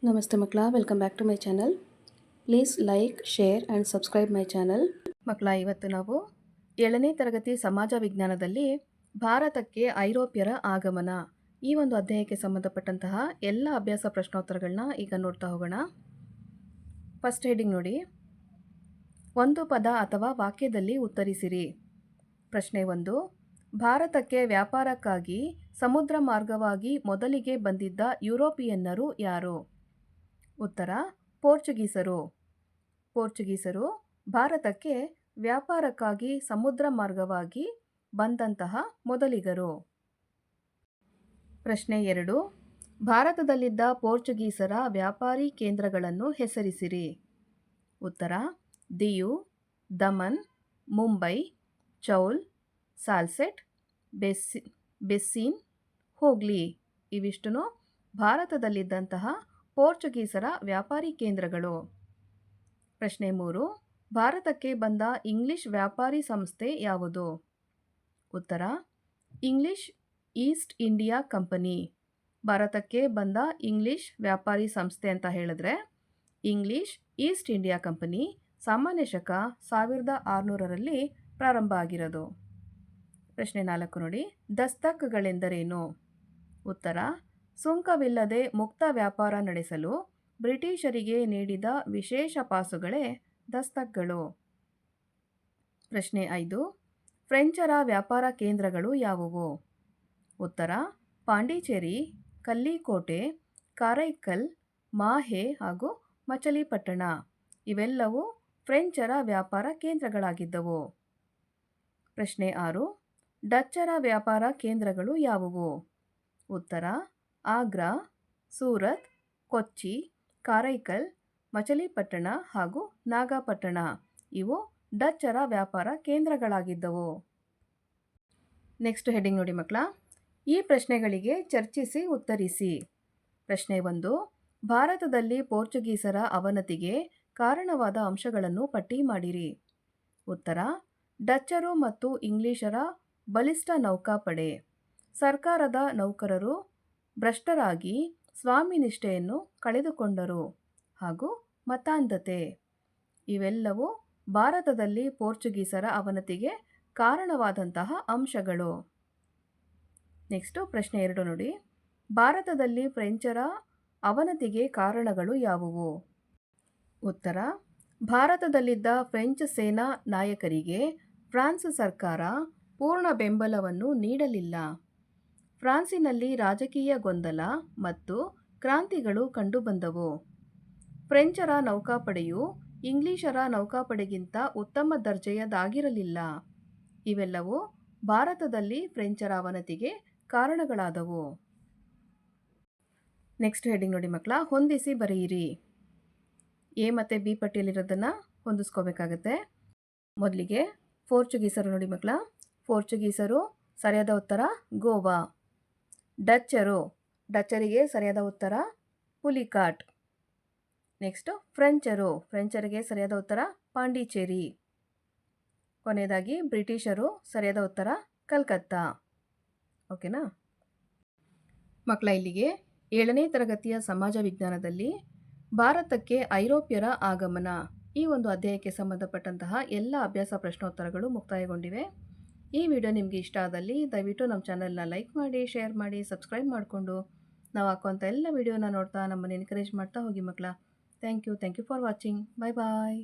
ನಮಸ್ತೆ ಮಕ್ಕಳ, welcome back to my channel. Please like, share and subscribe my channel. ಮಕ್ಕಳ, ಇವತ್ತು ನಾವು 7ನೇ ತರಗತಿ ಸಮಾಜ ವಿಜ್ಞಾನದಲ್ಲಿ ಭಾರತಕ್ಕೆ ಐರೋಪ್ಯರ ಆಗಮನ ಈ ಒಂದು ಅಧ್ಯಾಯಕ್ಕೆ ಸಂಬಂಧಪಟ್ಟಂತಹ ಎಲ್ಲ ಅಭ್ಯಾಸ ಪ್ರಶ್ನೋತ್ತರಗಳನ್ನ ಈಗ ನೋಡ್ತಾ ಹೋಗೋಣ. ಫಸ್ಟ್ ಹೆಡಿಂಗ್ ನೋಡಿ, ಒಂದು ಪದ ಅಥವಾ ವಾಕ್ಯದಲ್ಲಿ ಉತ್ತರಿಸಿರಿ. ಪ್ರಶ್ನೆ 1, ಭಾರತಕ್ಕೆ ವ್ಯಾಪಾರಕ್ಕಾಗಿ ಸಮುದ್ರ ಮಾರ್ಗವಾಗಿ ಮೊದಲಿಗೆ ಬಂದಿದ್ದ ಯುರೋಪಿಯನ್ನರು ಯಾರು? ಉತ್ತರ, ಪೋರ್ಚುಗೀಸರು. ಪೋರ್ಚುಗೀಸರು ಭಾರತಕ್ಕೆ ವ್ಯಾಪಾರಕ್ಕಾಗಿ ಸಮುದ್ರ ಮಾರ್ಗವಾಗಿ ಬಂದಂತಹ ಮೊದಲಿಗರು. ಪ್ರಶ್ನೆ 2, ಭಾರತದಲ್ಲಿದ್ದ ಪೋರ್ಚುಗೀಸರ ವ್ಯಾಪಾರಿ ಕೇಂದ್ರಗಳನ್ನು ಹೆಸರಿಸಿರಿ. ಉತ್ತರ, ದಿಯು, ದಮನ್, ಮುಂಬೈ, ಚೌಲ್, ಸಾಲ್ಸೆಟ್, ಬೆಸ್ಸೀನ್, ಹೋಗ್ಲಿ ಇವಿಷ್ಟು ಭಾರತದಲ್ಲಿದ್ದಂತಹ ಪೋರ್ಚುಗೀಸರ ವ್ಯಾಪಾರಿ ಕೇಂದ್ರಗಳು. ಪ್ರಶ್ನೆ 3, ಭಾರತಕ್ಕೆ ಬಂದ ಇಂಗ್ಲಿಷ್ ವ್ಯಾಪಾರಿ ಸಂಸ್ಥೆ ಯಾವುದು? ಉತ್ತರ, ಇಂಗ್ಲಿಷ್ ಈಸ್ಟ್ ಇಂಡಿಯಾ ಕಂಪನಿ. ಭಾರತಕ್ಕೆ ಬಂದ ಇಂಗ್ಲಿಷ್ ವ್ಯಾಪಾರಿ ಸಂಸ್ಥೆ ಅಂತ ಹೇಳಿದ್ರೆ ಇಂಗ್ಲಿಷ್ ಈಸ್ಟ್ ಇಂಡಿಯಾ ಕಂಪನಿ ಸಾಮಾನ್ಯ ಶಕ 1600ರಲ್ಲಿ ಪ್ರಾರಂಭ ಆಗಿರೋದು. ಪ್ರಶ್ನೆ 4 ನೋಡಿ, ದಸ್ತಕ್ಗಳೆಂದರೇನು? ಉತ್ತರ, ಸುಂಕವಿಲ್ಲದೆ ಮುಕ್ತ ವ್ಯಾಪಾರ ನಡೆಸಲು ಬ್ರಿಟಿಷರಿಗೆ ನೀಡಿದ ವಿಶೇಷ ಪಾಸುಗಳೇ ದಸ್ತಕ್ಗಳು. ಪ್ರಶ್ನೆ 5, ಫ್ರೆಂಚರ ವ್ಯಾಪಾರ ಕೇಂದ್ರಗಳು ಯಾವುವು? ಉತ್ತರ, ಪಾಂಡಿಚೇರಿ, ಕಲ್ಲಿಕೋಟೆ, ಕಾರೈಕಲ್, ಮಾಹೆ ಹಾಗೂ ಮಚಲಿಪಟ್ಟಣ ಇವೆಲ್ಲವೂ ಫ್ರೆಂಚರ ವ್ಯಾಪಾರ ಕೇಂದ್ರಗಳಾಗಿದ್ದವು. ಪ್ರಶ್ನೆ 6, ಡಚ್ಚರ ವ್ಯಾಪಾರ ಕೇಂದ್ರಗಳು ಯಾವುವು? ಉತ್ತರ, ಆಗ್ರಾ, ಸೂರತ್, ಕೊಚ್ಚಿ, ಕಾರೈಕಲ್, ಮಚಲಿಪಟ್ಟಣ ಹಾಗೂ ನಾಗಪಟ್ಟಣ ಇವು ಡಚ್ಚರ ವ್ಯಾಪಾರ ಕೇಂದ್ರಗಳಾಗಿದ್ದವು. ನೆಕ್ಸ್ಟ್ ಹೆಡಿಂಗ್ ನೋಡಿ ಮಕ್ಕಳ, ಈ ಪ್ರಶ್ನೆಗಳಿಗೆ ಚರ್ಚಿಸಿ ಉತ್ತರಿಸಿ. ಪ್ರಶ್ನೆ 1, ಭಾರತದಲ್ಲಿ ಪೋರ್ಚುಗೀಸರ ಅವನತಿಗೆ ಕಾರಣವಾದ ಅಂಶಗಳನ್ನು ಪಟ್ಟಿ ಮಾಡಿರಿ. ಉತ್ತರ, ಡಚ್ಚರು ಮತ್ತು ಇಂಗ್ಲಿಷರ ಬಲಿಷ್ಠ ನೌಕಾಪಡೆ, ಸರ್ಕಾರದ ನೌಕರರು ಭ್ರಷ್ಟರಾಗಿ ಸ್ವಾಮಿನಿಷ್ಠೆಯನ್ನು ಕಳೆದುಕೊಂಡರು ಹಾಗೂ ಮತಾಂಧತೆ ಇವೆಲ್ಲವೂ ಭಾರತದಲ್ಲಿ ಪೋರ್ಚುಗೀಸರ ಅವನತಿಗೆ ಕಾರಣವಾದಂತಹ ಅಂಶಗಳು. ನೆಕ್ಸ್ಟು ಪ್ರಶ್ನೆ 2 ನೋಡಿ, ಭಾರತದಲ್ಲಿ ಫ್ರೆಂಚರ ಅವನತಿಗೆ ಕಾರಣಗಳು ಯಾವುವು? ಉತ್ತರ, ಭಾರತದಲ್ಲಿದ್ದ ಫ್ರೆಂಚ್ ಸೇನಾ ನಾಯಕರಿಗೆ ಫ್ರಾನ್ಸ್ ಸರ್ಕಾರ ಪೂರ್ಣ ಬೆಂಬಲವನ್ನು ನೀಡಲಿಲ್ಲ. ಫ್ರಾನ್ಸಿನಲ್ಲಿ ರಾಜಕೀಯ ಗೊಂದಲ ಮತ್ತು ಕ್ರಾಂತಿಗಳು ಕಂಡುಬಂದವು. ಫ್ರೆಂಚರ ನೌಕಾಪಡೆಯು ಇಂಗ್ಲಿಷರ ನೌಕಾಪಡೆಗಿಂತ ಉತ್ತಮ ದರ್ಜೆಯದಾಗಿರಲಿಲ್ಲ. ಇವೆಲ್ಲವೂ ಭಾರತದಲ್ಲಿ ಫ್ರೆಂಚರ ಅವನತಿಗೆ ಕಾರಣಗಳಾದವು. ನೆಕ್ಸ್ಟ್ ಹೆಡಿಂಗ್ ನೋಡಿ ಮಕ್ಕಳ, ಹೊಂದಿಸಿ ಬರೆಯಿರಿ. ಎ ಮತ್ತು ಬಿ ಪಟ್ಟಿಯಲ್ಲಿರೋದನ್ನು ಹೊಂದಿಸ್ಕೋಬೇಕಾಗತ್ತೆ. ಮೊದಲಿಗೆ ಪೋರ್ಚುಗೀಸರು ನೋಡಿ ಮಕ್ಕಳ, ಪೋರ್ಚುಗೀಸರು ಸರಿಯಾದ ಉತ್ತರ ಗೋವಾ. ಡಚ್ಚರು, ಡಚ್ಚರಿಗೆ ಸರಿಯಾದ ಉತ್ತರ ಪುಲಿಕಾಟ್. ನೆಕ್ಸ್ಟು ಫ್ರೆಂಚರು, ಫ್ರೆಂಚರಿಗೆ ಸರಿಯಾದ ಉತ್ತರ ಪಾಂಡಿಚೇರಿ. ಕೊನೆಯದಾಗಿ ಬ್ರಿಟಿಷರು, ಸರಿಯಾದ ಉತ್ತರ ಕಲ್ಕತ್ತಾ. ಓಕೆನಾ ಮಕ್ಕಳ, ಇಲ್ಲಿಗೆ 7ನೇ ತರಗತಿಯ ಸಮಾಜ ವಿಜ್ಞಾನದಲ್ಲಿ ಭಾರತಕ್ಕೆ ಐರೋಪ್ಯರ ಆಗಮನ ಈ ಒಂದು ಅಧ್ಯಾಯಕ್ಕೆ ಸಂಬಂಧಪಟ್ಟಂತಹ ಎಲ್ಲ ಅಭ್ಯಾಸ ಪ್ರಶ್ನೋತ್ತರಗಳು ಮುಕ್ತಾಯಗೊಂಡಿವೆ. ಈ ವಿಡಿಯೋ ನಿಮಗೆ ಇಷ್ಟ ಆದಲ್ಲಿ ದಯವಿಟ್ಟು ನಮ್ಮ ಚಾನಲ್ನ ಲೈಕ್ ಮಾಡಿ, ಶೇರ್ ಮಾಡಿ, ಸಬ್ಸ್ಕ್ರೈಬ್ ಮಾಡಿಕೊಂಡು ನಾವು ಹಾಕುವಂಥ ಎಲ್ಲ ವಿಡಿಯೋನ ನೋಡ್ತಾ ನಮ್ಮನ್ನು ಎನ್ಕರೇಜ್ ಮಾಡ್ತಾ ಹೋಗಿ ಮಕ್ಕಳ. Thank you for watching. Bye bye.